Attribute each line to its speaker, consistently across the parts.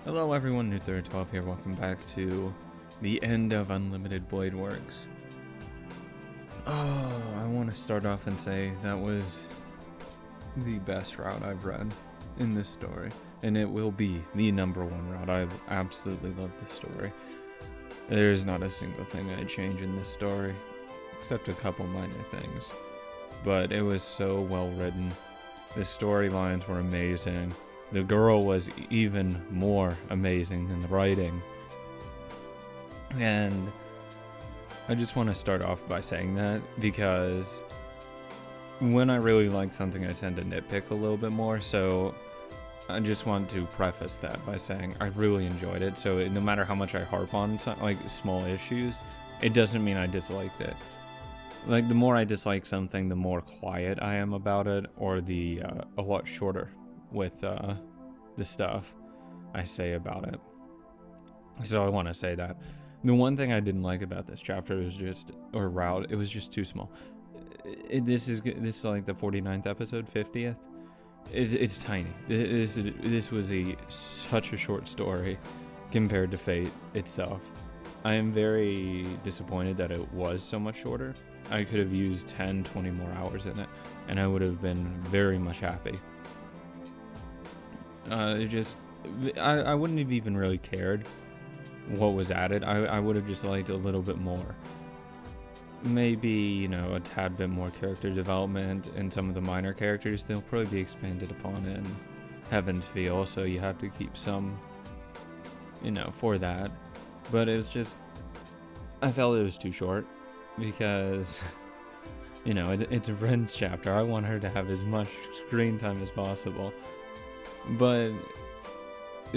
Speaker 1: Hello everyone, New12 here, welcome back to the end of Unlimited Blade Works. I want to start off and say that was the best route I've read in this story, and it will be the number one route. I absolutely love this story. There's not a single thing I'd change in this story, except a couple minor things, but it was so well written. The storylines were amazing. The girl was even more amazing than the writing. And I just want to start off by saying that because when I really like something, I tend to nitpick a little bit more. So I just want to preface that by saying I really enjoyed it. So no matter how much I harp on like small issues, it doesn't mean I disliked it. Like the more I dislike something, the more quiet I am about it, or a lot shorter with the stuff I say about it. So I want to say that. The one thing I didn't like about this chapter was it was just too small. This is like the 49th episode, 50th. It's tiny. This was such a short story compared to Fate itself. I am very disappointed that it was so much shorter. I could have used 10-20 more hours in it, and I would have been very much happy. I wouldn't have even really cared what was added. I would have just liked a little bit more. Maybe, a tad bit more character development and some of the minor characters. They'll probably be expanded upon in Heaven's Feel, so you have to keep some, for that. But it was just, I felt it was too short because, it's a Ren's chapter. I want her to have as much screen time as possible. But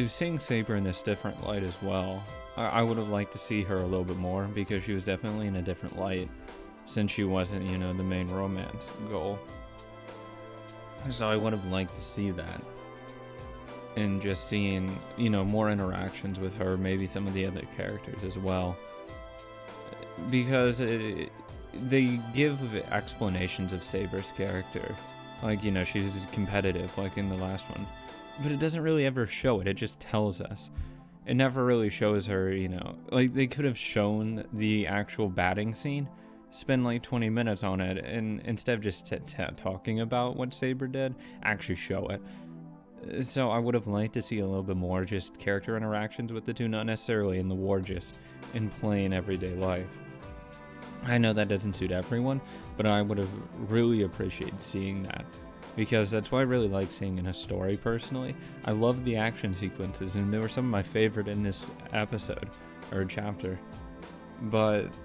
Speaker 1: seeing Saber in this different light as well, I would have liked to see her a little bit more because she was definitely in a different light since she wasn't, the main romance goal. So I would have liked to see that. And just seeing, more interactions with her, maybe some of the other characters as well. Because they give explanations of Saber's character. Like, she's competitive, like in the last one. But it doesn't really ever show it. It just tells us. It never really shows her, like they could have shown the actual batting scene, spend like 20 minutes on it, and instead of just talking about what Saber did, actually show it. So I would have liked to see a little bit more just character interactions with the two, not necessarily in the war, just in plain everyday life. I know that doesn't suit everyone, but I would have really appreciated seeing that. Because that's what I really like seeing in a story personally. I love the action sequences, and they were some of my favorite in this episode, or chapter. But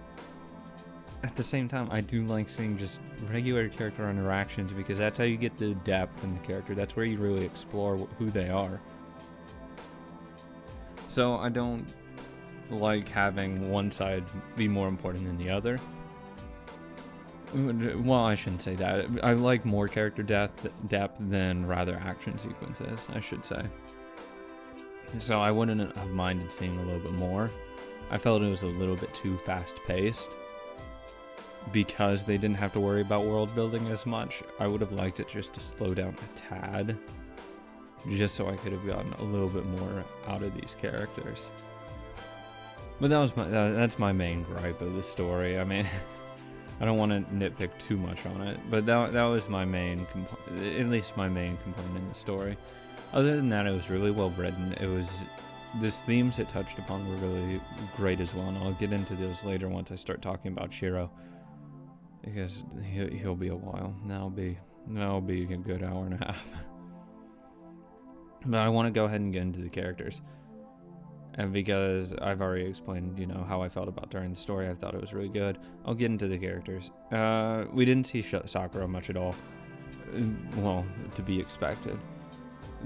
Speaker 1: at the same time, I do like seeing just regular character interactions because that's how you get the depth in the character. That's where you really explore who they are. So I don't like having one side be more important than the other. Well, I shouldn't say that. I like more character depth than rather action sequences, I should say. So I wouldn't have minded seeing a little bit more. I felt it was a little bit too fast-paced because they didn't have to worry about world building as much. I would have liked it just to slow down a tad, just so I could have gotten a little bit more out of these characters. But that's my main gripe of the story. I mean, I don't want to nitpick too much on it, but that was my main at least my main complaint in the story. Other than that, it was really well written. The themes it touched upon were really great as well, and I'll get into those later once I start talking about Shiro, because he'll be a while. That'll be a good hour and a half. But I want to go ahead and get into the characters. And because I've already explained, how I felt about during the story, I thought it was really good. I'll get into the characters. We didn't see Sakura much at all. Well, to be expected.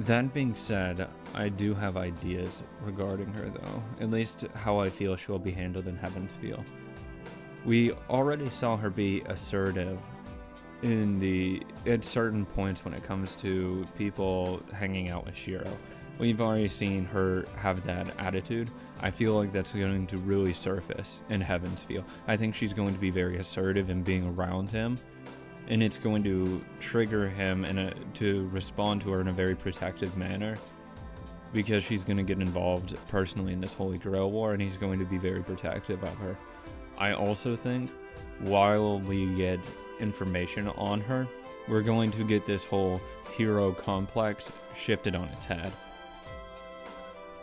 Speaker 1: That being said, I do have ideas regarding her, though. At least how I feel she'll be handled in Heaven's Feel. We already saw her be assertive at certain points when it comes to people hanging out with Shiro. We've already seen her have that attitude. I feel like that's going to really surface in Heaven's Feel. I think she's going to be very assertive in being around him, and it's going to trigger him to respond to her in a very protective manner. because she's going to get involved personally in this Holy Grail War, and he's going to be very protective of her. I also think while we get information on her, we're going to get this whole hero complex shifted on its head.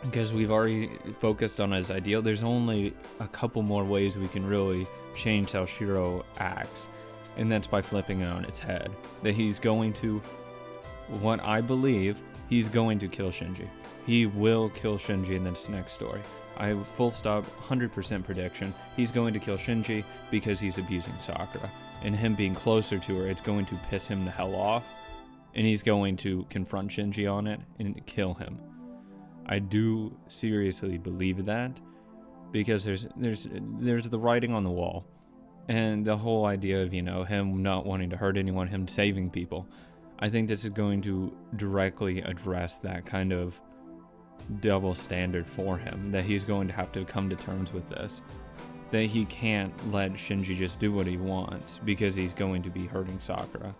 Speaker 1: Because we've already focused on his ideal, there's only a couple more ways we can really change how Shiro acts, and that's by flipping it on its head. That he's going to, what I believe, he's going to kill Shinji. He will kill Shinji in this next story. I full stop, 100% prediction. He's going to kill Shinji because he's abusing Sakura. And him being closer to her, it's going to piss him the hell off. And he's going to confront Shinji on it and kill him. I do seriously believe that, because there's the writing on the wall. And the whole idea of, him not wanting to hurt anyone, him saving people. I think this is going to directly address that kind of double standard for him, that he's going to have to come to terms with this, that he can't let Shinji just do what he wants, because he's going to be hurting Sakura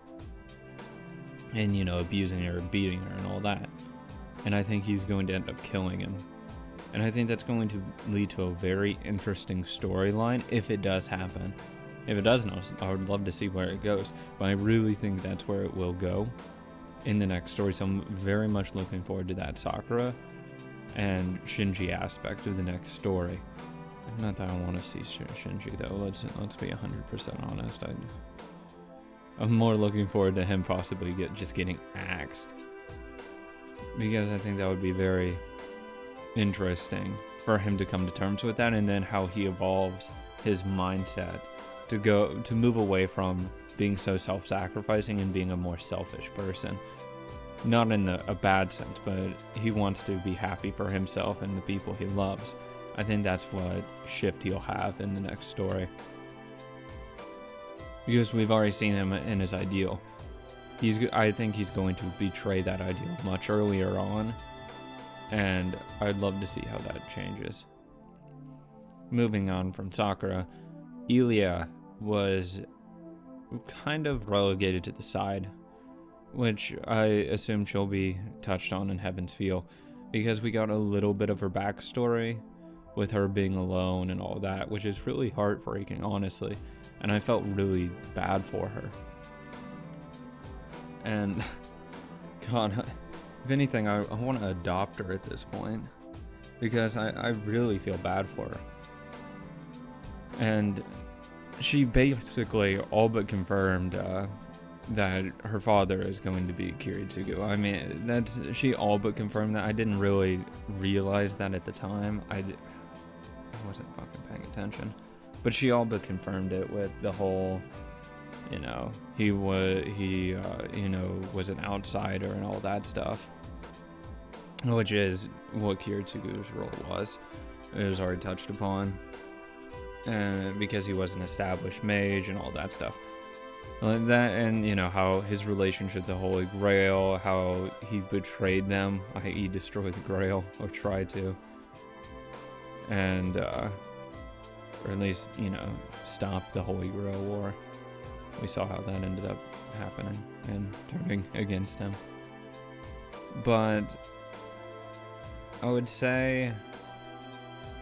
Speaker 1: and abusing her, beating her and all that. And I think he's going to end up killing him, and I think that's going to lead to a very interesting storyline if it does happen. If it doesn't, I would love to see where it goes, but I really think that's where it will go in the next story. So I'm very much looking forward to that Sakura and Shinji aspect of the next story. Not that I want to see Shinji though. Let's be 100% honest. I'm more looking forward to him possibly getting axed, because I think that would be very interesting for him to come to terms with that, and then how he evolves his mindset to move away from being so self-sacrificing and being a more selfish person. Not in a bad sense, but he wants to be happy for himself and the people he loves. I think that's what shift he'll have in the next story, because we've already seen him in his ideal. I think he's going to betray that ideal much earlier on, and I'd love to see how that changes. Moving on from Sakura, Ilia was kind of relegated to the side, which I assume she'll be touched on in Heaven's Feel, because we got a little bit of her backstory with her being alone and all that, which is really heartbreaking, honestly, and I felt really bad for her. And God, if anything, I want to adopt her at this point, because I really feel bad for her. And she basically all but confirmed that her father is going to be Kiritsugu. I mean, she all but confirmed that. I didn't really realize that at the time. I wasn't fucking paying attention. But she all but confirmed it with the whole, he was an outsider and all that stuff, which is what Kiritsugu's role was. It was already touched upon, because he was an established mage and all that stuff. Like that, and how his relationship to the Holy Grail, how he betrayed them, i.e. destroyed the Grail, or tried to, and or at least stop the Holy Grail War. We saw how that ended up happening and turning against him. But I would say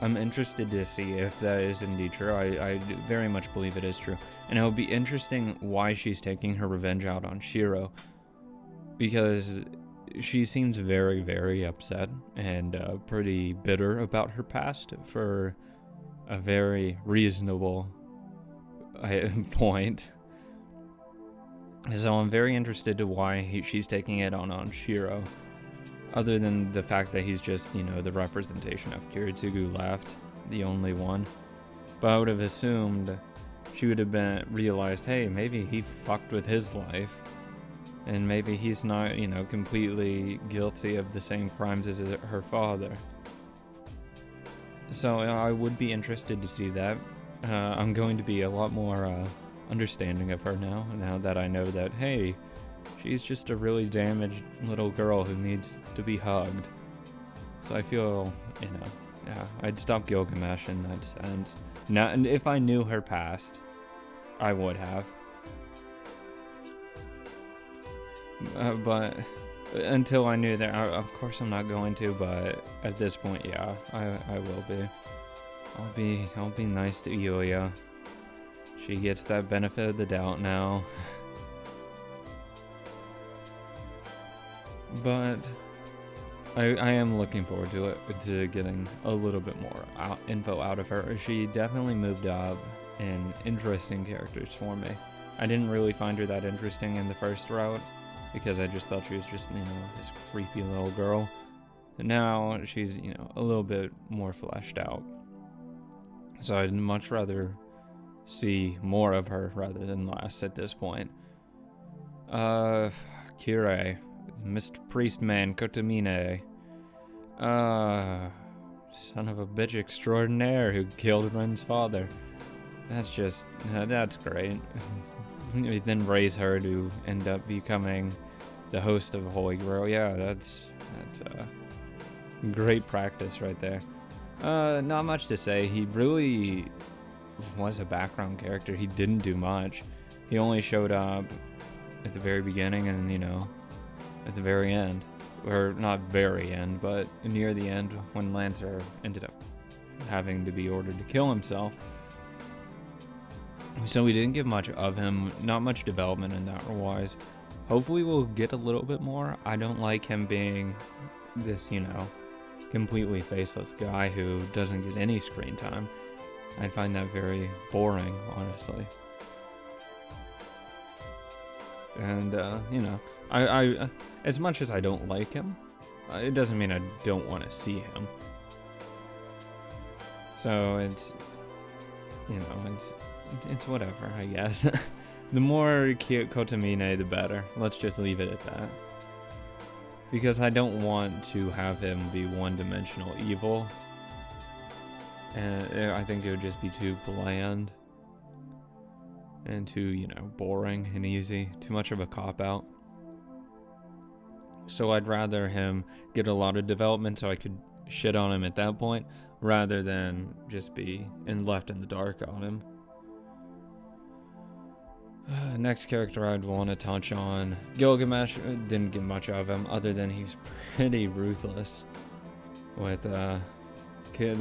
Speaker 1: I'm interested to see if that is indeed true. I very much believe it is true. And it will be interesting why she's taking her revenge out on Shiro, because she seems very, very upset and pretty bitter about her past for a very reasonable point. So I'm very interested to why she's taking it on Shiro, other than the fact that he's just, the representation of Kiritsugu left, the only one. But I would have assumed she would have realized, hey, maybe he fucked with his life, and maybe he's not, completely guilty of the same crimes as her father. So I would be interested to see that. I'm going to be a lot more understanding of her now that I know that, hey, she's just a really damaged little girl who needs to be hugged. So I feel, I'd stop Gilgamesh in that sense. Now, and if I knew her past, I would have. But Until I knew that, of course I'm not going to, but at this point, yeah, I will be. I'll be nice to Yulia. She gets that benefit of the doubt now. But I am looking forward to it, to getting a little bit more info out of her. She definitely moved up in interesting characters for me. I didn't really find her that interesting in the first route, because I just thought she was just, this creepy little girl. And now she's, a little bit more fleshed out. So I'd much rather see more of her rather than less at this point. Kirei, Mr. Priestman Kotomine. Son of a bitch extraordinaire who killed Ren's father. That's great. We then raise her to end up becoming the host of Holy Grail. Yeah, that's great practice right there. Not much to say. He really was a background character. He didn't do much. He only showed up at the very beginning and, at the very end. Or not very end, but near the end when Lancer ended up having to be ordered to kill himself. So we didn't get much of him, not much development in that wise. Hopefully we'll get a little bit more. I don't like him being this, completely faceless guy who doesn't get any screen time. I find that very boring, honestly. And, I as much as I don't like him, it doesn't mean I don't want to see him. So it's whatever, I guess. The more Kotomine, the better. Let's just leave it at that. Because I don't want to have him be one-dimensional evil. And I think it would just be too bland. And too, boring and easy. Too much of a cop-out. So I'd rather him get a lot of development so I could shit on him at that point, rather than just be left in the dark on him. Next character I'd want to touch on, Gilgamesh. Didn't get much of him, other than he's pretty ruthless with the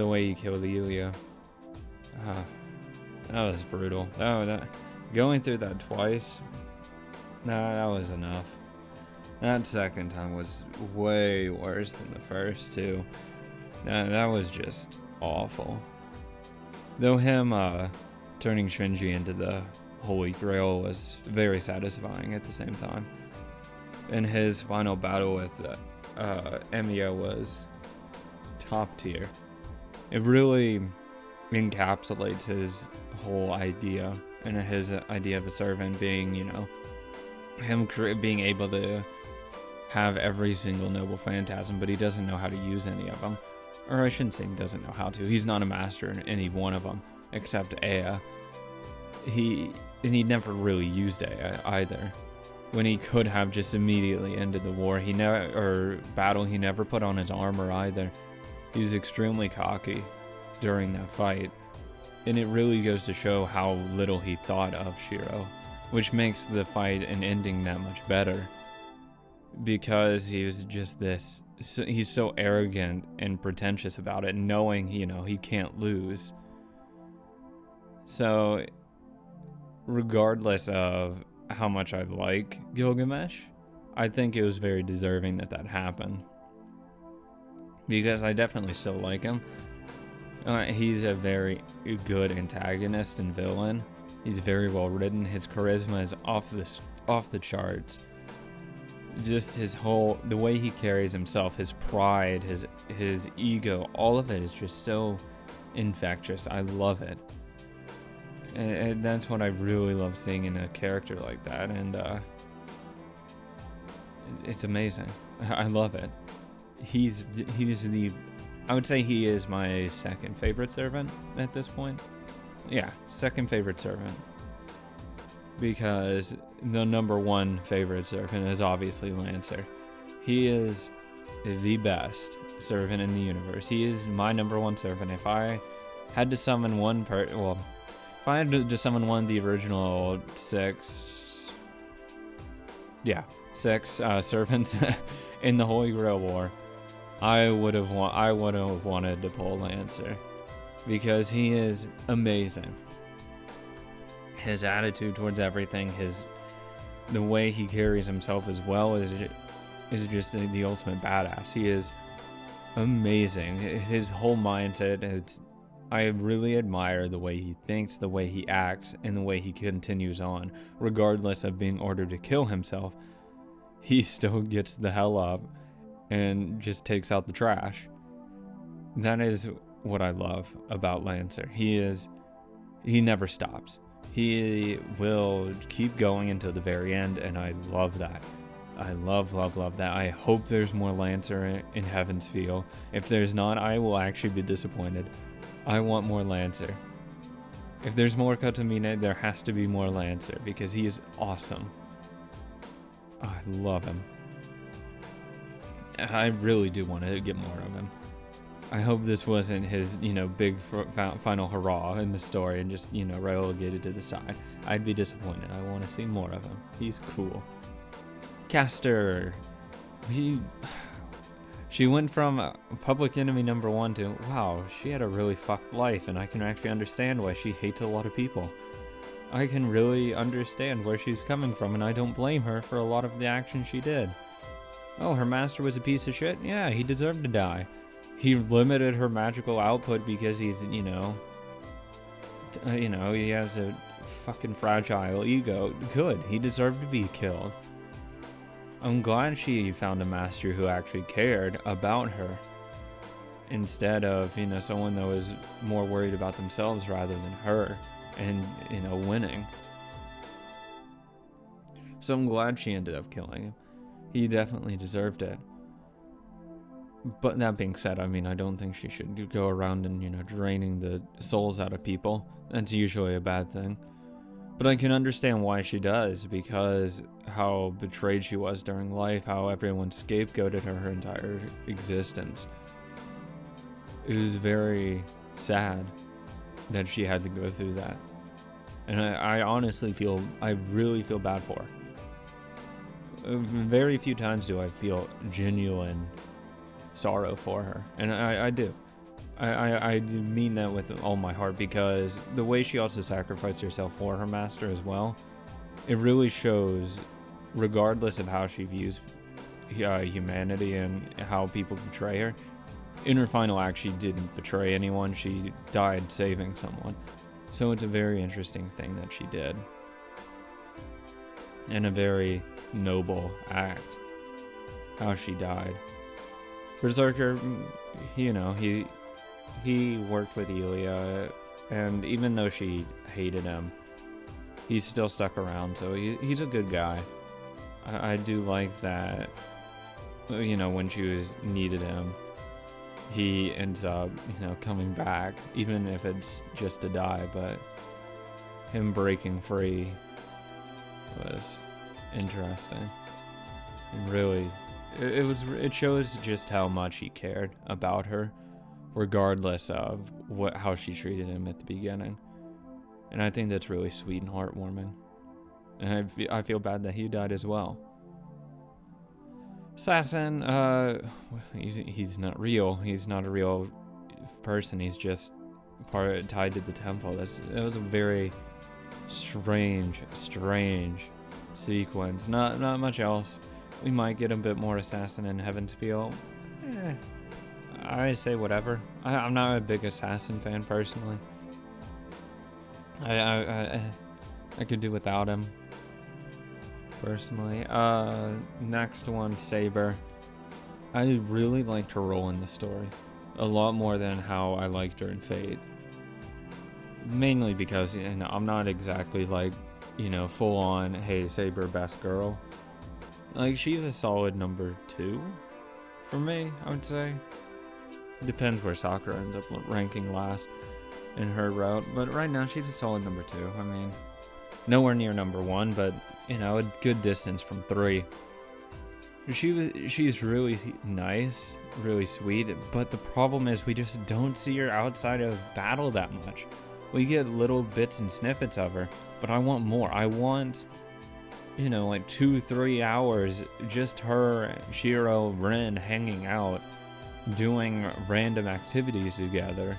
Speaker 1: way he killed Ilya. That was brutal. Going through that twice, that was enough. That second time was way worse than the first two. That was just awful. Though him turning Shinji into the Holy Grail was very satisfying at the same time. And his final battle with Emiya was top tier. It really encapsulates his whole idea, and his idea of a servant being, him being able to have every single noble phantasm, but he doesn't know how to use any of them. Or I shouldn't say he doesn't know how to. He's not a master in any one of them, except Ea. He never really used Ea either. When he could have just immediately ended the war, he never put on his armor either. He was extremely cocky during that fight. And it really goes to show how little he thought of Shiro, which makes the fight and ending that much better. Because he was just he's so arrogant and pretentious about it, knowing, he can't lose. So, regardless of how much I like Gilgamesh, I think it was very deserving that happened. Because I definitely still like him. He's a very good antagonist and villain. He's very well written. His charisma is off the charts. Just the way he carries himself, his pride, his ego, all of it is just so infectious. I love it. And that's what I really love seeing in a character like that. And it's amazing. I love it. I would say he is my second favorite servant at this point. Yeah, second favorite servant. Because the number one favorite servant is obviously Lancer. He is the best servant in the universe. He is my number one servant. If I had to summon if I had to summon one of the original 6, yeah, 6 servants in the Holy Grail War, I would have wanted to pull Lancer because he is amazing. His attitude towards everything, the way he carries himself as well is just the ultimate badass. He is amazing. His whole mindset, I really admire the way he thinks, the way he acts, and the way he continues on. Regardless of being ordered to kill himself, he still gets the hell up and just takes out the trash. That is what I love about Lancer. He never stops. He will keep going until the very end, and I love that. I love that. I hope there's more Lancer in Heaven's Feel. If there's not, I will actually be disappointed. I want more Lancer. If there's more Kotomine, there has to be more Lancer because he is awesome. I love him. I really do want to get more of him. I hope this wasn't his, big final hurrah in the story and just, relegated to the side. I'd be disappointed. I want to see more of him. He's cool. Caster. She went from public enemy number 1 to, wow, she had a really fucked life, and I can actually understand why she hates a lot of people. I can really understand where she's coming from, and I don't blame her for a lot of the action she did. Oh, her master was a piece of shit? Yeah, he deserved to die. He limited her magical output because he's, he has a fucking fragile ego. Good, he deserved to be killed. I'm glad she found a master who actually cared about her instead of, someone that was more worried about themselves rather than her and, winning. So I'm glad she ended up killing him. He definitely deserved it. But that being said, I don't think she should go around and, draining the souls out of people. That's usually a bad thing. But I can understand why she does, because how betrayed she was during life, how everyone scapegoated her entire existence. It was very sad that she had to go through that. And I really feel bad for her. Very few times do I feel genuine sorrow for her. And I do. I mean that with all my heart, because the way she also sacrificed herself for her master as well, it really shows, regardless of how she views humanity and how people betray her, in her final act she didn't betray anyone, she died saving someone. So it's a very interesting thing that she did, and a very noble act, how she died. Berserker, he worked with Elia, and even though she hated him, he's still stuck around, so he's a good guy. I do like that, when she needed him, he ends up, coming back, even if it's just to die, but him breaking free was interesting. And really, it shows just how much he cared about her, regardless of how she treated him at the beginning. And I think that's really sweet and heartwarming. And I feel bad that he died as well. Assassin, he's not real. He's not a real person. He's just tied to the temple. That was a very strange sequence. Not much else. We might get a bit more Assassin in Heaven's Feel. I say whatever. I'm not a big Assassin fan personally. I could do without him personally. Next one, Saber. I really liked her role in the story a lot more than how I liked her in Fate. Mainly because I'm not exactly like full on, hey, Saber best girl. Like, she's a solid number 2 for me, I would say. Depends where Sakura ends up ranking last in her route, but right now she's a solid number 2. Nowhere near number 1, but a good distance from 3. She's really nice, really sweet, but the problem is we just don't see her outside of battle that much. We get little bits and snippets of her, but I want more. I want like 2-3 hours, just her, Shiro, Rin hanging out, doing random activities together,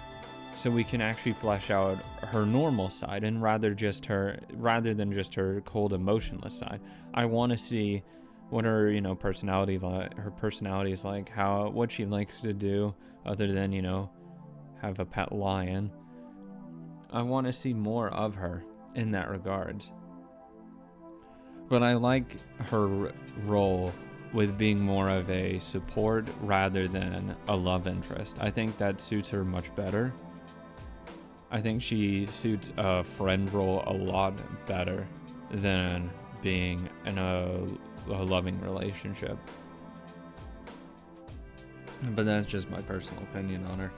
Speaker 1: so we can actually flesh out her normal side, and rather than just her cold, emotionless side. I want to see what her, personality is like, what she likes to do other than, have a pet lion. I want to see more of her in that regards. But I like her role with being more of a support rather than a love interest. I think that suits her much better. I think she suits a friend role a lot better than being in a loving relationship. But that's just my personal opinion on her.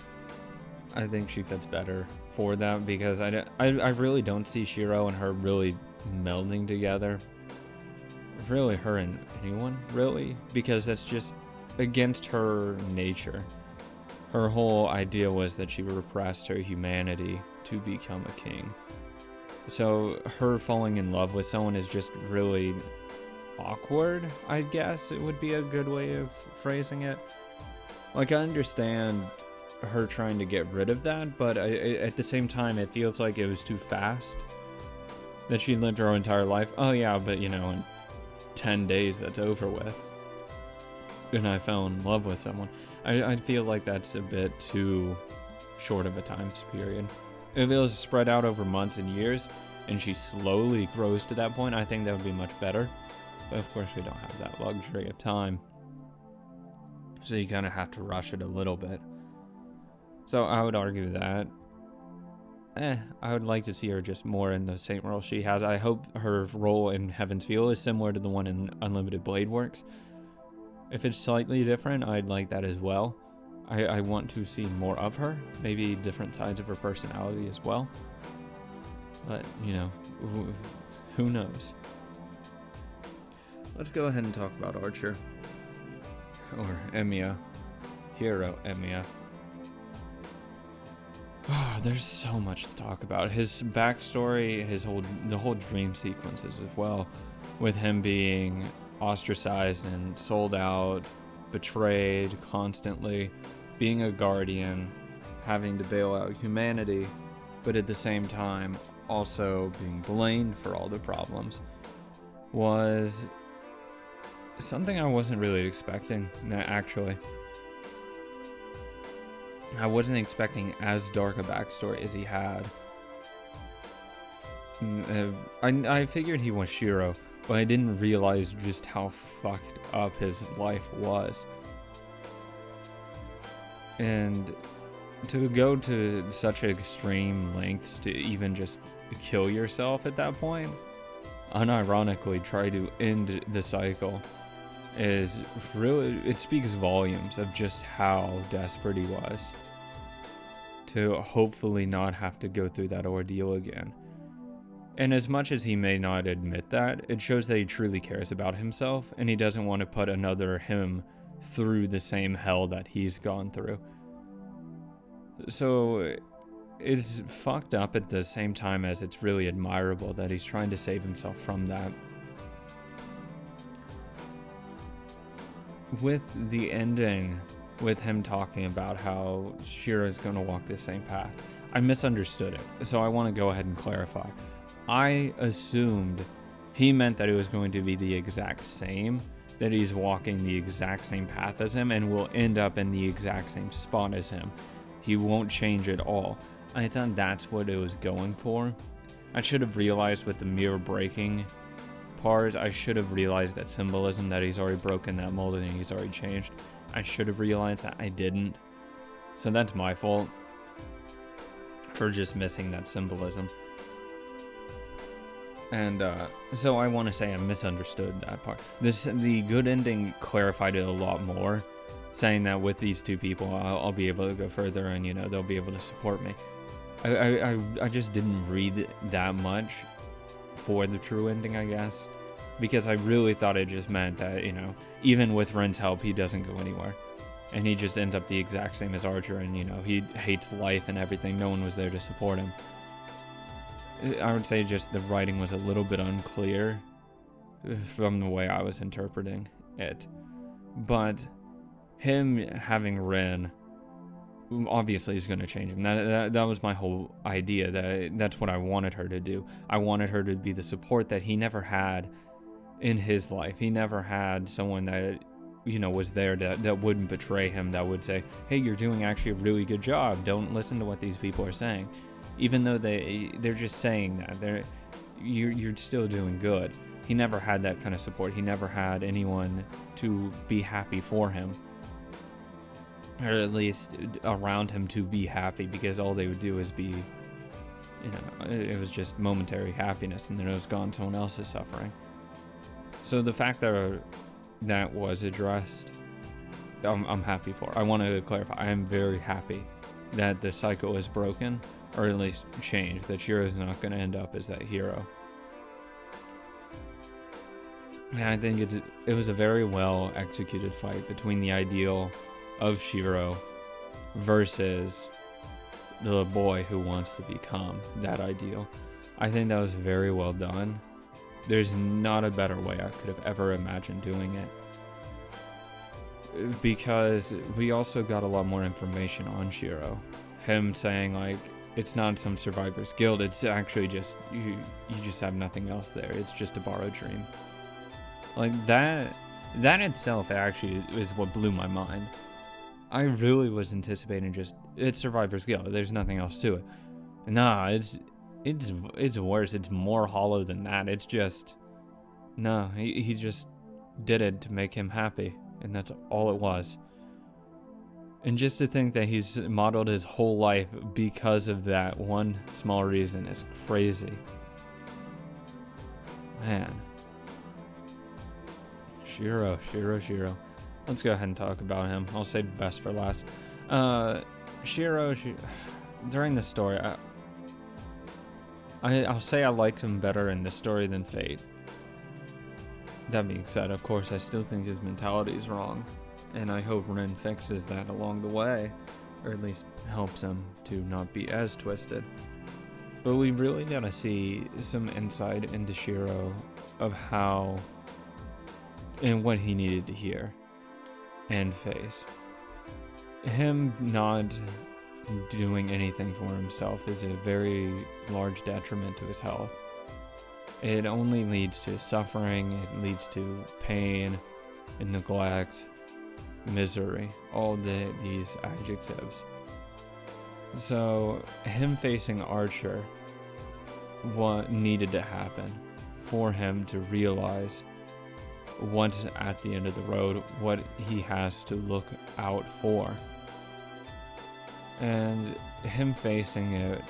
Speaker 1: I think she fits better for that, because I really don't see Shiro and her really melding together. Really, her and anyone, really, because that's just against her nature. Her whole idea was that she repressed her humanity to become a king. So her falling in love with someone is just really awkward, I guess it would be a good way of phrasing it. Like, I understand her trying to get rid of that, but at the same time, it feels like it was too fast. That she lived her entire life. Oh yeah, but in 10 days that's over with. And I fell in love with someone. I feel like that's a bit too short of a time period. If it was spread out over months and years, and she slowly grows to that point, I think that would be much better. But of course we don't have that luxury of time. So you kind of have to rush it a little bit. So I would argue that I would like to see her just more in the same role she has. I hope her role in Heaven's Feel is similar to the one in Unlimited Blade Works. If it's slightly different, I'd like that as well. I want to see more of her, maybe different sides of her personality as well. But, who knows? Let's go ahead and talk about Archer. Or Emiya. Hero Emiya. There's so much to talk about. His backstory, the whole dream sequences as well, with him being ostracized and sold out, betrayed constantly, being a guardian, having to bail out humanity, but at the same time also being blamed for all the problems, was something I wasn't really expecting, actually. I wasn't expecting as dark a backstory as he had. I figured he was Shiro, but I didn't realize just how fucked up his life was. And to go to such extreme lengths to even just kill yourself at that point, unironically try to end the cycle, is really, it speaks volumes of just how desperate he was to hopefully not have to go through that ordeal again. And as much as he may not admit that, it shows that he truly cares about himself, and he doesn't want to put another him through the same hell that he's gone through. So it's fucked up at the same time as it's really admirable that he's trying to save himself from that. With the ending, with him talking about how Shiro is going to walk the same path, I misunderstood it, so I want to go ahead and clarify. I assumed he meant that it was going to be the exact same, that he's walking the exact same path as him and will end up in the exact same spot as him. He won't change at all. I thought that's what it was going for. I should have realized with the mirror breaking part, I should have realized that symbolism, that he's already broken that mold and he's already changed. I should have realized that. I didn't. So that's my fault for just missing that symbolism. And so I want to say I misunderstood that part. The good ending clarified it a lot more, saying that with these two people, I'll be able to go further, and they'll be able to support me. I just didn't read that much for the true ending, I guess, because I really thought it just meant that even with Ren's help, he doesn't go anywhere, and he just ends up the exact same as Archer, and he hates life and everything. No one was there to support him. I would say just the writing was a little bit unclear from the way I was interpreting it. But him having Rin obviously is going to change him. That was my whole idea. That's what I wanted her to do. I wanted her to be the support that he never had in his life. He never had someone that, was there that wouldn't betray him, that would say, hey, you're doing actually a really good job. Don't listen to what these people are saying. Even though they're just saying that, you're still doing good. He never had that kind of support. He never had anyone to be happy for him, or at least around him to be happy, because all they would do is be, it was just momentary happiness, and then it was gone. Someone else is suffering. So the fact that was addressed, I'm happy for. I want to clarify, I am very happy that the cycle is broken, or at least changed, that Shiro is not going to end up as that hero. And I think it was a very well executed fight between the ideal of Shiro versus the boy who wants to become that ideal. I think that was very well done. There's not a better way I could have ever imagined doing it, because we also got a lot more information on Shiro. Him saying, like, it's not some survivor's guild, it's actually just you just have nothing else there, it's just a borrowed dream. Like, that itself actually is what blew my mind. I really was anticipating just, it's survivor's guild, there's nothing else to it. Nah, it's worse. It's more hollow than that. It's just, no, he just did it to make him happy, and that's all it was. And just to think that he's modeled his whole life because of that one small reason is crazy. Man. Shiro. Let's go ahead and talk about him. I'll save the best for last. Shiro, during the story, I'll say I liked him better in this story than Fate. That being said, of course, I still think his mentality is wrong, and I hope Rin fixes that along the way, or at least helps him to not be as twisted. But we really gotta see some insight into Shiro of how and what he needed to hear and face. Him not doing anything for himself is a very large detriment to his health. It only leads to suffering, it leads to pain and neglect, misery, all these adjectives. So him facing Archer, what needed to happen for him to realize once at the end of the road what he has to look out for. And him facing it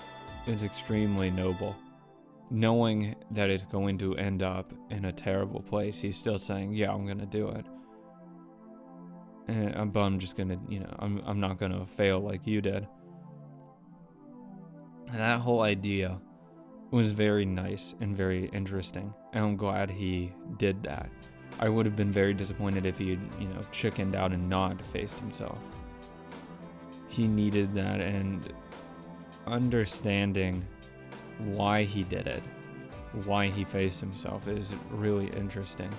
Speaker 1: is extremely noble. Knowing that it's going to end up in a terrible place, he's still saying, yeah, I'm going to do it. But I'm just going to, I'm not going to fail like you did. And that whole idea was very nice and very interesting. And I'm glad he did that. I would have been very disappointed if he had, chickened out and not faced himself. He needed that, and understanding why he did it, why he faced himself, is really interesting.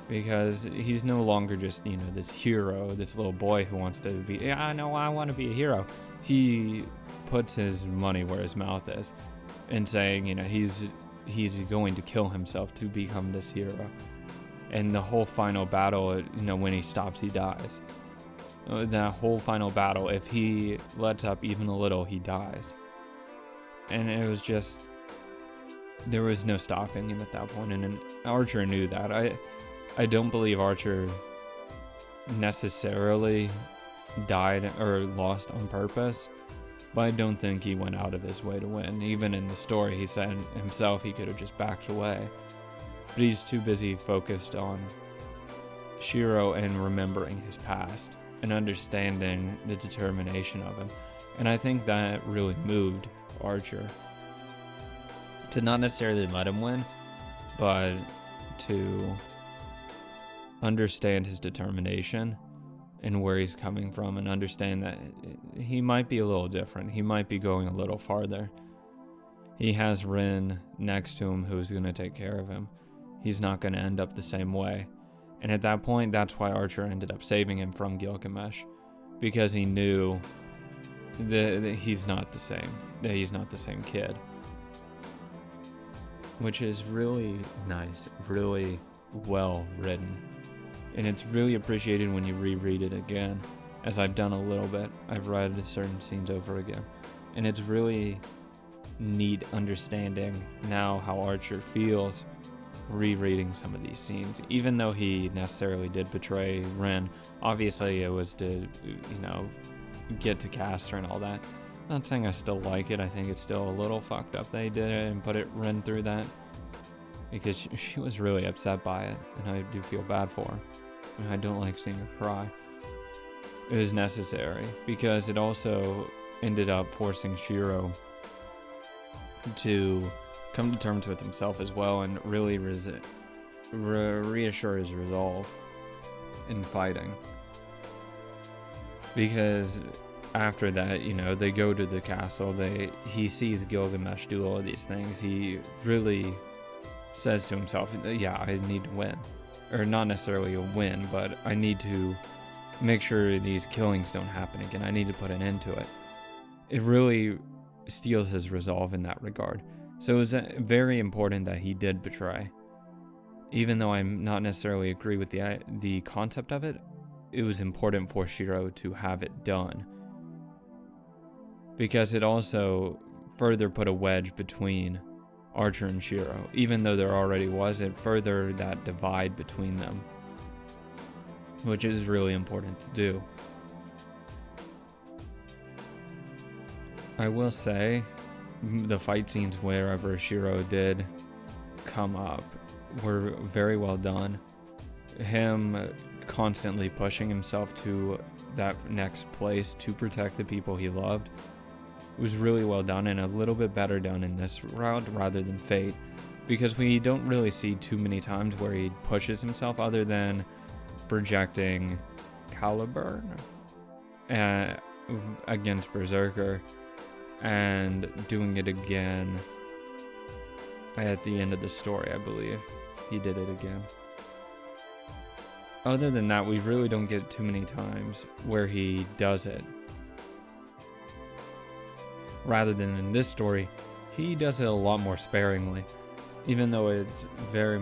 Speaker 1: Because he's no longer just, this hero, this little boy who wants to be, I want to be a hero. He puts his money where his mouth is, and saying, he's going to kill himself to become this hero. And the whole final battle, when he stops, he dies. That whole final battle, if he lets up even a little, he dies. And it was just, there was no stopping him at that point, and Archer knew that. I don't believe Archer necessarily died or lost on purpose, but I don't think he went out of his way to win. Even in the story, he said himself he could have just backed away. But he's too busy focused on Shiro and remembering his past and understanding the determination of him. And I think that really moved Archer to not necessarily let him win, but to understand his determination and where he's coming from, and understand that he might be a little different. He might be going a little farther. He has Rin next to him who's going to take care of him. he's not going to end up the same way. And at that point, that's why Archer ended up saving him from Gilgamesh, because he knew that he's not the same, that he's not the same kid. Which is really nice, really well written. And it's really appreciated when you reread it again, as I've done a little bit. I've read certain scenes over again. And it's really neat understanding now how Archer feels rereading some of these scenes. Even though he necessarily did betray Ren, obviously it was to, get to Castor and all that. Not saying I still like it. I think it's still a little fucked up they did it and put Ren through that, because she was really upset by it, and I do feel bad for her. And I don't like seeing her cry. It was necessary, because it also ended up forcing Shiro to come to terms with himself as well, and really reassure his resolve in fighting. Because after that, they go to the castle, he sees Gilgamesh do all of these things. He really says to himself, yeah, I need to win. Or not necessarily a win, but I need to make sure these killings don't happen again. I need to put an end to it. It really steals his resolve in that regard. So it was very important that he did betray. Even though I'm not necessarily agree with the concept of it, it was important for Shiro to have it done, because it also further put a wedge between Archer and Shiro. Even though there already was, it furthered that divide between them, which is really important to do. I will say, the fight scenes wherever Shiro did come up were very well done. Him constantly pushing himself to that next place to protect the people he loved was really well done, and a little bit better done in this route rather than Fate, because we don't really see too many times where he pushes himself other than projecting Caliburn against Berserker and doing it again at the end of the story. I believe he did it again. Other than that, we really don't get too many times where he does it. Rather than in this story, he does it a lot more sparingly. Even though it's very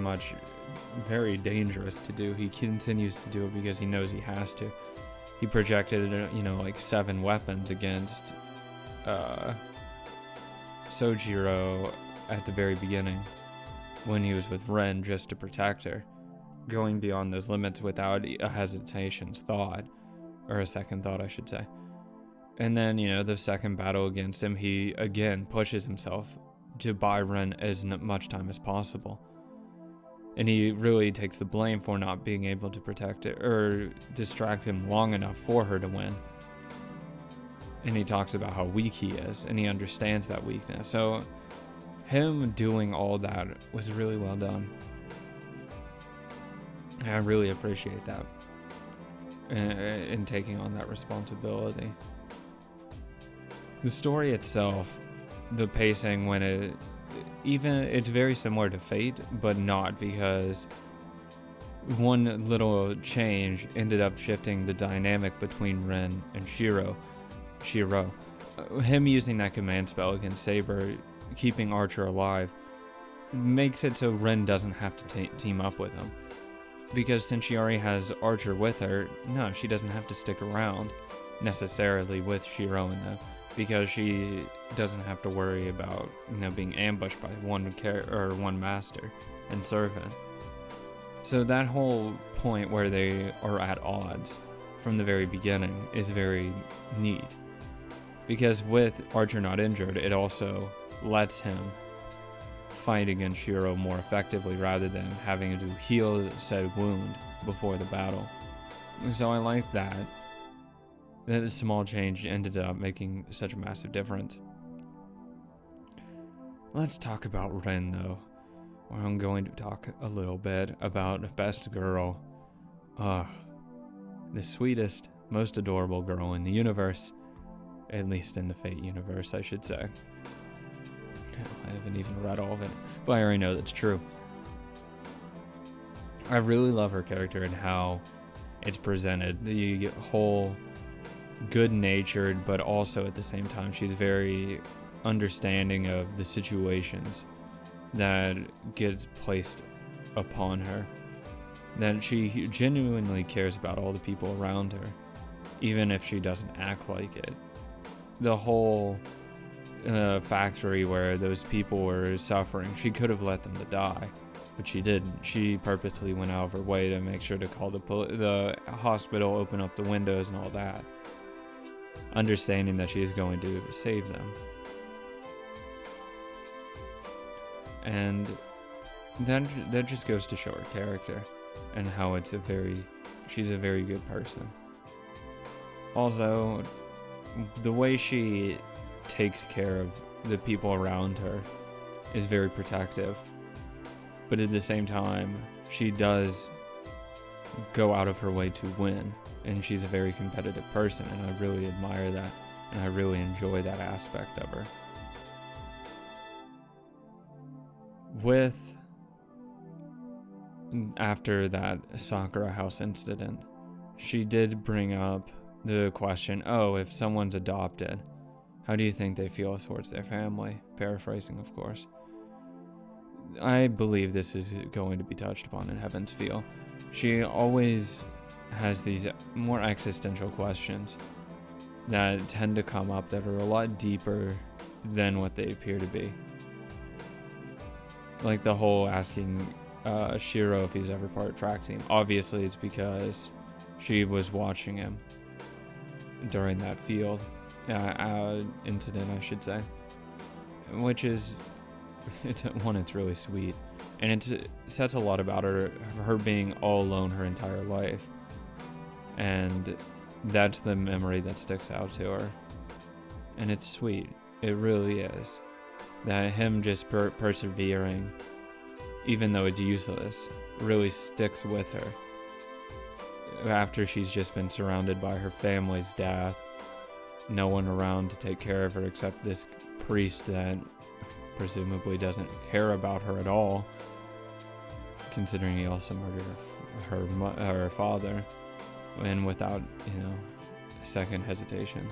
Speaker 1: dangerous to do, he continues to do it because he knows he has to. He projected, like 7 weapons against Sojiro at the very beginning when he was with Ren, just to protect her, going beyond those limits without a hesitation's thought, or a second thought, I should say. And then, the second battle against him, he again pushes himself to buy Ren as much time as possible. And he really takes the blame for not being able to protect it or distract him long enough for her to win. And he talks about how weak he is, and he understands that weakness. So him doing all that was really well done. And I really appreciate that in taking on that responsibility. The story itself, the pacing, it's very similar to Fate, but not, because one little change ended up shifting the dynamic between Ren and Shiro. Him using that command spell against Saber, keeping Archer alive, makes it so Ren doesn't have to team up with him. Because since she already has Archer with her, no, she doesn't have to stick around necessarily with Shiro in them, because she doesn't have to worry about being ambushed by one master and servant. So that whole point where they are at odds from the very beginning is very neat, because with Archer not injured, it also lets him fight against Shiro more effectively rather than having to heal said wound before the battle. So I like that a small change ended up making such a massive difference. Let's talk about Ren, though. I'm going to talk a little bit about Best Girl. The sweetest, most adorable girl in the universe. At least in the Fate universe, I should say. I haven't even read all of it, but I already know that's true. I really love her character and how it's presented. The whole good-natured, but also at the same time, she's very understanding of the situations that gets placed upon her. That she genuinely cares about all the people around her, even if she doesn't act like it. The whole factory where those people were suffering, she could have let them to die, but she didn't. She purposely went out of her way to make sure to call the hospital, open up the windows and all that, understanding that she is going to save them. And that just goes to show her character and how she's a very good person. Also, the way she takes care of the people around her is very protective, but at the same time, she does go out of her way to win, and she's a very competitive person, and I really admire that, and I really enjoy that aspect of her. After that Sakura House incident, she did bring up the question, if someone's adopted, how do you think they feel towards their family? Paraphrasing, of course. I believe this is going to be touched upon in Heaven's Feel. She always has these more existential questions that tend to come up that are a lot deeper than what they appear to be. Like the whole asking Shiro if he's ever part of track team. Obviously, it's because she was watching him during that field incident, I should say, which is it's really sweet, and it says a lot about her being all alone her entire life, and that's the memory that sticks out to her, and it's sweet. It really is. That him just persevering, even though it's useless, really sticks with her. After she's just been surrounded by her family's death, no one around to take care of her except this priest that presumably doesn't care about her at all, considering he also murdered her father, and without, a second hesitation.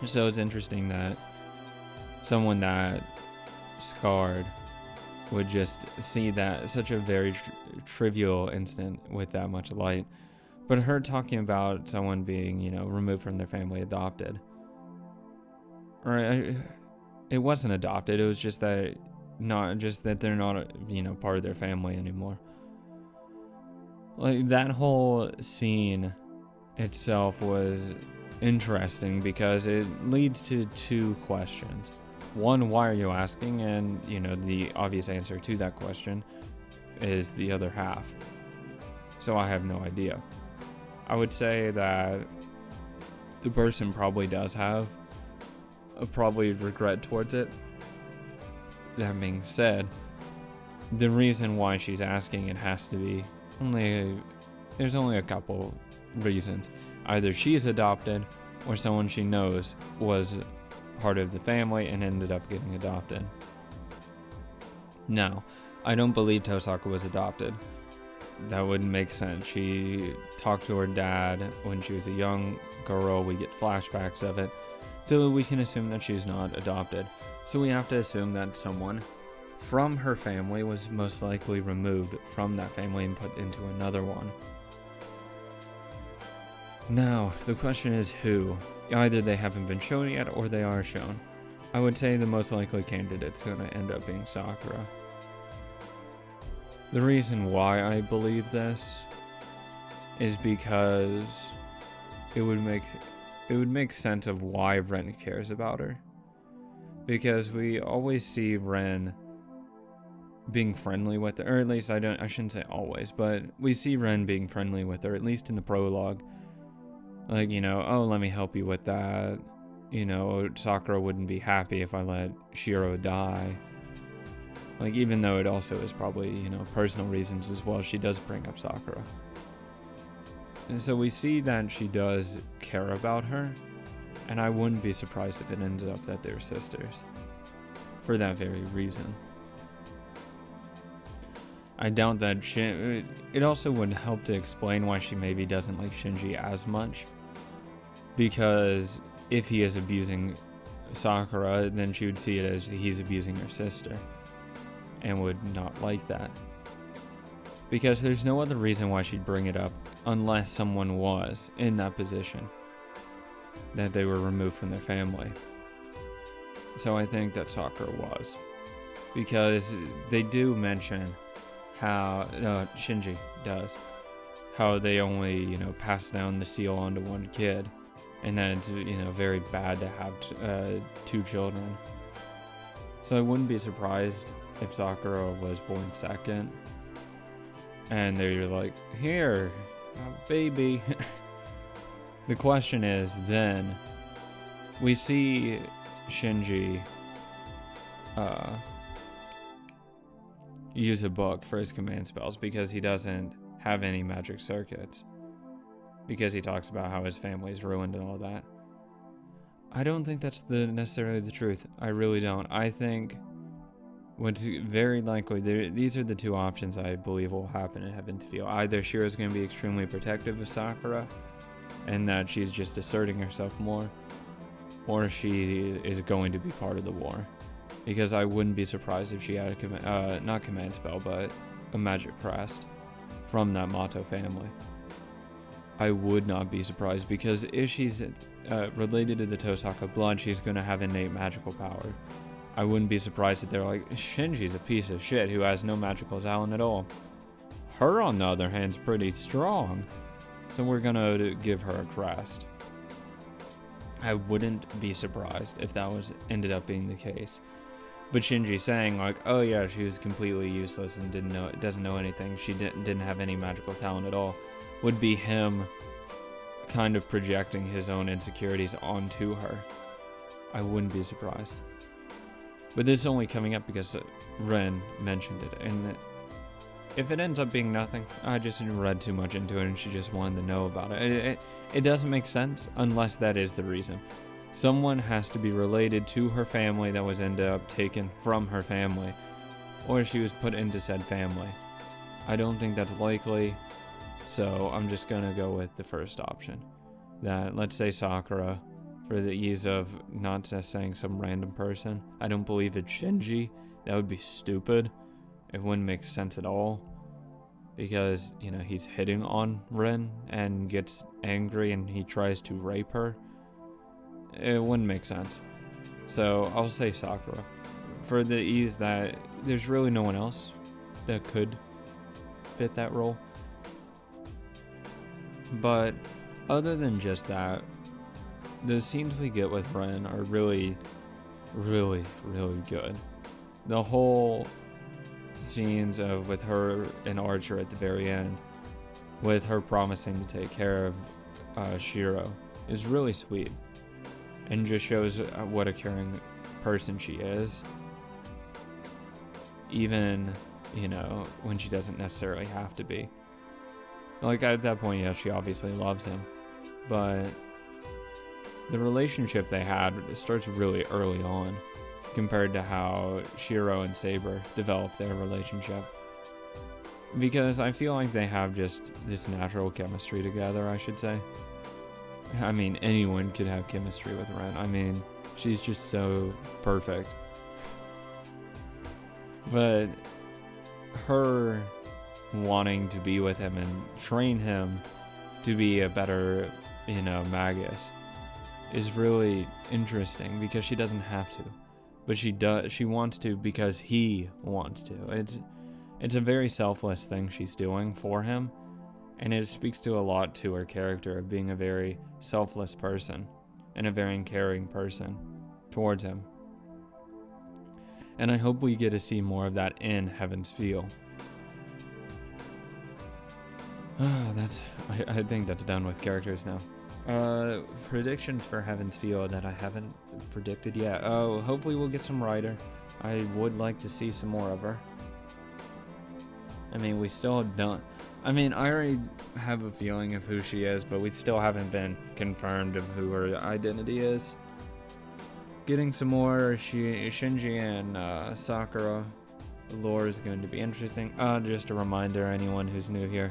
Speaker 1: So it's interesting that someone that scarred would just see that such a very trivial incident with that much light. But her talking about someone being, removed from their family, adopted. Or it wasn't adopted, it was just that they're not, part of their family anymore. Like, that whole scene itself was interesting because it leads to two questions. One, why are you asking? And, the obvious answer to that question is the other half. So I have no idea. I would say that the person probably does have probably regret towards it. That being said, the reason why she's asking it has to be there's only a couple reasons. Either she's adopted or someone she knows was part of the family and ended up getting adopted. Now, I don't believe Tosaka was adopted. That wouldn't make sense. She talked to her dad when she was a young girl. We get flashbacks of it. So we can assume that she's not adopted. So we have to assume that someone from her family was most likely removed from that family and put into another one. Now, the question is who? Either they haven't been shown yet or they are shown. I would say the most likely candidate's going to end up being Sakura. The reason why I believe this is because it would make sense of why Ren cares about her. Because we always see Ren being friendly with her, or at least I shouldn't say always, but we see Ren being friendly with her, at least in the prologue. Like, let me help you with that. Sakura wouldn't be happy if I let Shiro die. Like, even though it also is probably, personal reasons as well, she does bring up Sakura. And so we see that she does care about her, and I wouldn't be surprised if it ended up that they're sisters. For that very reason. I doubt that it also would help to explain why she maybe doesn't like Shinji as much. Because if he is abusing Sakura, then she would see it as he's abusing her sister. And would not like that. Because there's no other reason why she'd bring it up unless someone was in that position. That they were removed from their family. So I think that Sakura was. Because they do mention how, Shinji does, how they only, pass down the seal onto one kid. And that it's, very bad to have two children. So I wouldn't be surprised if Sakura was born second. And they're like, here, baby. The question is, then, we see Shinji use a book for his command spells because he doesn't have any magic circuits. Because he talks about how his family's ruined and all that. I don't think that's necessarily the truth. I really don't. I think what's very likely, these are the two options I believe will happen in Heaven's Feel. Either Shiro's going to be extremely protective of Sakura, and that she's just asserting herself more, or she is going to be part of the war. Because I wouldn't be surprised if she had a not command spell, but a magic crest from that Mato family. I would not be surprised, because if she's related to the Tosaka blood, she's going to have innate magical power. I wouldn't be surprised if they're like, Shinji's a piece of shit who has no magical talent at all. Her, on the other hand, is pretty strong, so we're going to give her a crest. I wouldn't be surprised if that ended up being the case. But Shinji saying like, oh yeah, she was completely useless and doesn't know anything, she didn't have any magical talent at all, would be him kind of projecting his own insecurities onto her. I wouldn't be surprised. But this is only coming up because Ren mentioned it, and if it ends up being nothing, I just read too much into it and she just wanted to know about it. It doesn't make sense unless that is the reason. Someone has to be related to her family that was ended up taken from her family, or she was put into said family. I don't think that's likely, so I'm just gonna go with the first option. That, let's say Sakura, for the ease of not just saying some random person. I don't believe it's Shinji. That would be stupid. It wouldn't make sense at all. Because, he's hitting on Ren and gets angry and he tries to rape her. It wouldn't make sense. So I'll say Sakura. For the ease that there's really no one else that could fit that role. But other than just that, the scenes we get with Ren are really, really, really good. The whole scenes with her and Archer at the very end, with her promising to take care of Shiro, is really sweet. And just shows what a caring person she is. Even, when she doesn't necessarily have to be. Like, at that point, yeah, she obviously loves him. But the relationship they had starts really early on, compared to how Shiro and Saber developed their relationship. Because I feel like they have just this natural chemistry together, I should say. I mean, anyone could have chemistry with Ren. I mean, she's just so perfect. But her wanting to be with him and train him to be a better, Magus is really interesting, because she doesn't have to. But she does. She wants to because he wants to. It's a very selfless thing she's doing for him, and it speaks to a lot to her character of being a very selfless person and a very caring person towards him. And I hope we get to see more of that in Heaven's Feel. I think that's done with characters now. Predictions for Heaven's Feel that I haven't predicted yet. Oh, hopefully we'll get some Ryder. I would like to see some more of her. I mean, we still don't. I mean, I already have a feeling of who she is, but we still haven't been confirmed of who her identity is. Getting some more Shinji and Sakura lore is going to be interesting. Just a reminder, anyone who's new here,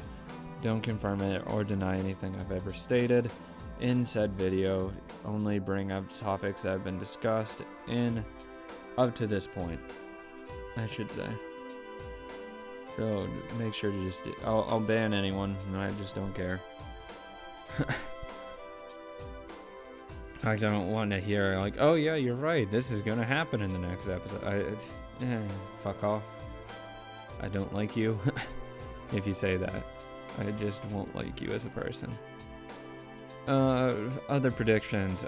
Speaker 1: don't confirm it or deny anything I've ever stated in said video. Only bring up topics that have been discussed in up to this point, I should say. So make sure to just I'll ban anyone, and I just don't care. I don't want to hear like, oh yeah, you're right, this is gonna happen in the next episode. Fuck off. I don't like you. If you say that, I just won't like you as a person. Other predictions.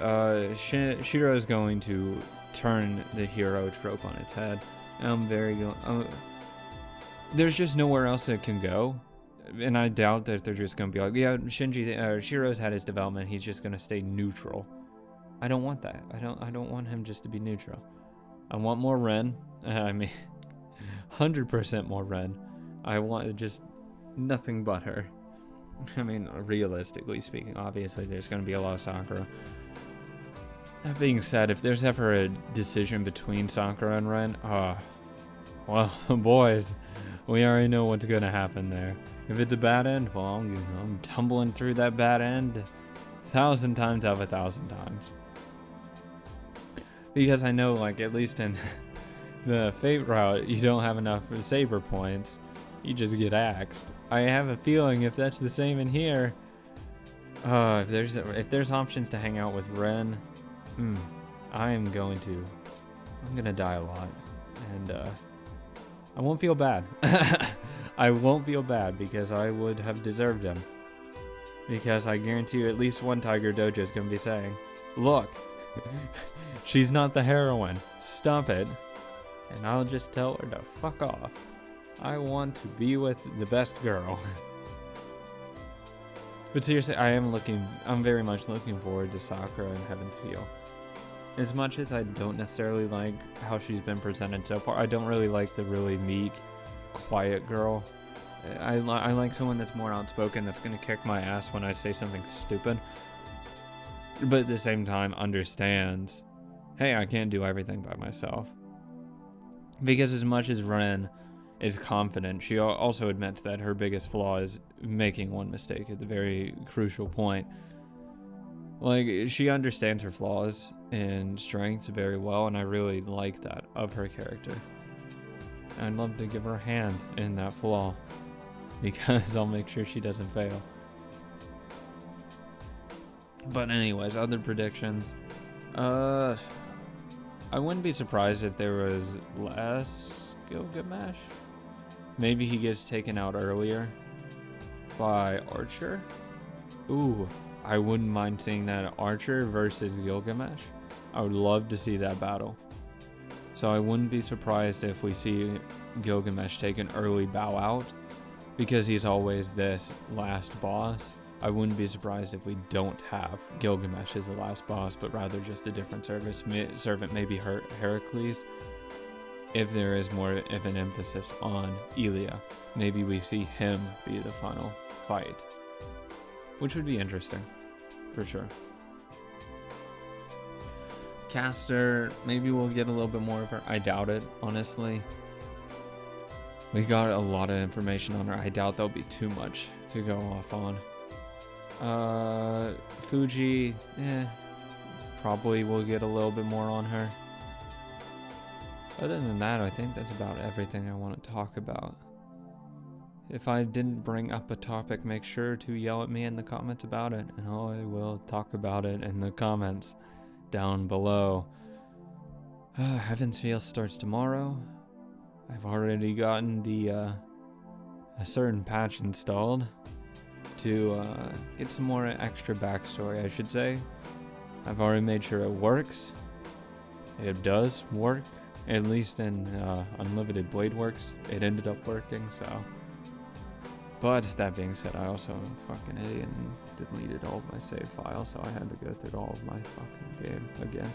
Speaker 1: Shiro is going to turn the hero trope on its head. There's just nowhere else it can go, and I doubt that they're just gonna be like, yeah, Shiro's had his development. He's just gonna stay neutral. I don't want that. I don't want him just to be neutral. I want more Ren. I mean, 100% more Ren. I want just nothing but her. I mean, realistically speaking, obviously there's going to be a lot of Sakura. That being said, if there's ever a decision between Sakura and Ren, well, boys, we already know what's going to happen there. If it's a bad end, well, I'm tumbling through that bad end 1,000 times out of 1,000 times. Because I know, like, at least in the Fate route, you don't have enough Saber points. You just get axed. I have a feeling if that's the same in here, if there's options to hang out with Ren, I'm gonna die a lot, and I won't feel bad. I won't feel bad because I would have deserved him. Because I guarantee you, at least one Tiger Dojo is gonna be saying, "Look, she's not the heroine. Stop it." And I'll just tell her to fuck off. I want to be with the best girl. But seriously, I'm very much looking forward to Sakura and Heaven's Feel. As much as I don't necessarily like how she's been presented so far, I don't really like the really meek, quiet girl. I like someone that's more outspoken, that's gonna kick my ass when I say something stupid, but at the same time understands, hey, I can't do everything by myself. Because as much as Ren is confident, she also admits that her biggest flaw is making one mistake at the very crucial point. Like, she understands her flaws and strengths very well, and I really like that of her character. I'd love to give her a hand in that flaw, because I'll make sure she doesn't fail. But anyways, other predictions. I wouldn't be surprised if there was less Gilgamesh. Maybe he gets taken out earlier by Archer. Ooh, I wouldn't mind seeing that Archer versus Gilgamesh. I would love to see that battle. So I wouldn't be surprised if we see Gilgamesh take an early bow out, because he's always this last boss. I wouldn't be surprised if we don't have Gilgamesh as the last boss, but rather just a different servant, maybe Heracles. If there is more of an emphasis on Ilia, maybe we see him be the final fight, which would be interesting, for sure. Caster, maybe we'll get a little bit more of her. I doubt it, honestly. We got a lot of information on her. I doubt there'll be too much to go off on. Fuji, probably we'll get a little bit more on her. Other than that, I think that's about everything I want to talk about. If I didn't bring up a topic, make sure to yell at me in the comments about it, and I will talk about it in the comments down below. Heaven's Feel starts tomorrow. I've already gotten the a certain patch installed to get some more extra backstory, I should say. I've already made sure it works. It does work. At least in Unlimited Blade Works, it ended up working, so. But that being said, I also am a fucking idiot and deleted all of my save files, so I had to go through all of my fucking game again.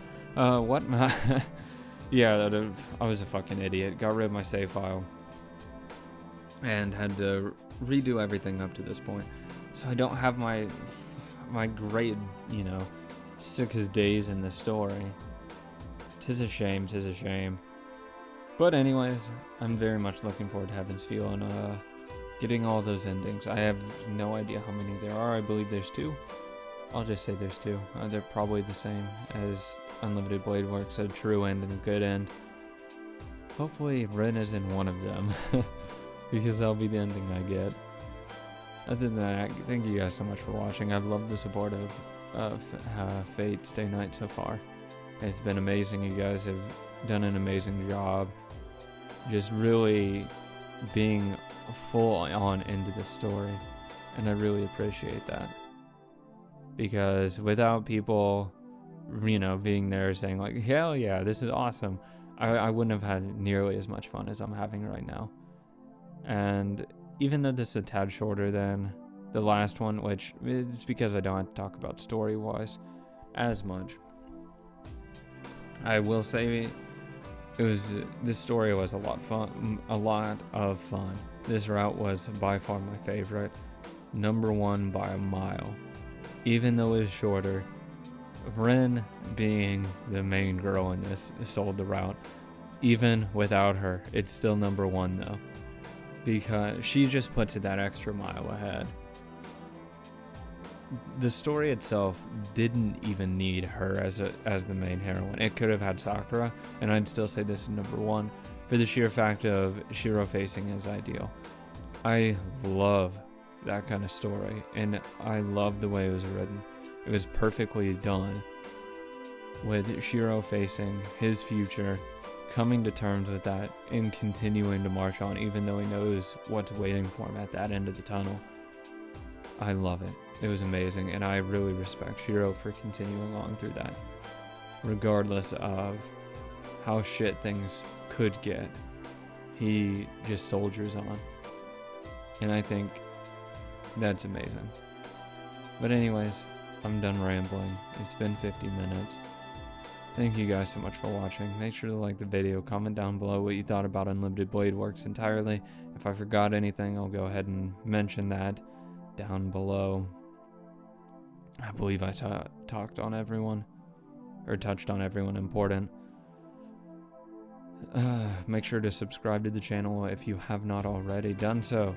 Speaker 1: What? Yeah, I was a fucking idiot. Got rid of my save file and had to redo everything up to this point. So I don't have my great, 6 days in the story. Tis a shame, tis a shame. But anyways, I'm very much looking forward to Heaven's Feel and getting all those endings. I have no idea how many there are. I believe there's 2. I'll just say there's 2. They're probably the same as Unlimited Blade Works, a true end and a good end. Hopefully Rin is in one of them, because that'll be the ending I get. Other than that, thank you guys so much for watching. I've loved the support of Fate Stay Night so far. It's been amazing. You guys have done an amazing job just really being full on into the story, and I really appreciate that, because without people, you know, being there saying like, hell yeah, this is awesome, I wouldn't have had nearly as much fun as I'm having right now. And even though this is a tad shorter than the last one, which is because I don't have to talk about story-wise as much, I will say this story was a lot of fun. This route was by far my favorite, #1 by a mile. Even though it was shorter, Rin being the main girl in this sold the route. Even without her, it's still #1 though, because she just puts it that extra mile ahead. The story itself didn't even need her as the main heroine. It could have had Sakura, and I'd still say this is #1 for the sheer fact of Shiro facing his ideal. I love that kind of story, and I love the way it was written. It was perfectly done with Shiro facing his future, coming to terms with that, and continuing to march on even though he knows what's waiting for him at that end of the tunnel. I love it. It was amazing, and I really respect Shiro for continuing on through that, regardless of how shit things could get. He just soldiers on, and I think that's amazing. But anyways, I'm done rambling. It's been 50 minutes. Thank you guys so much for watching. Make sure to like the video, comment down below what you thought about Unlimited Blade Works entirely. If I forgot anything, I'll go ahead and mention that down below. I believe I talked on everyone, or touched on everyone important. Make sure to subscribe to the channel if you have not already done so.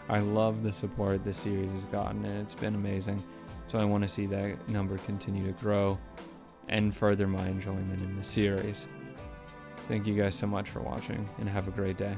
Speaker 1: I love the support this series has gotten, and it's been amazing. So I want to see that number continue to grow and further my enjoyment in the series. Thank you guys so much for watching, and have a great day.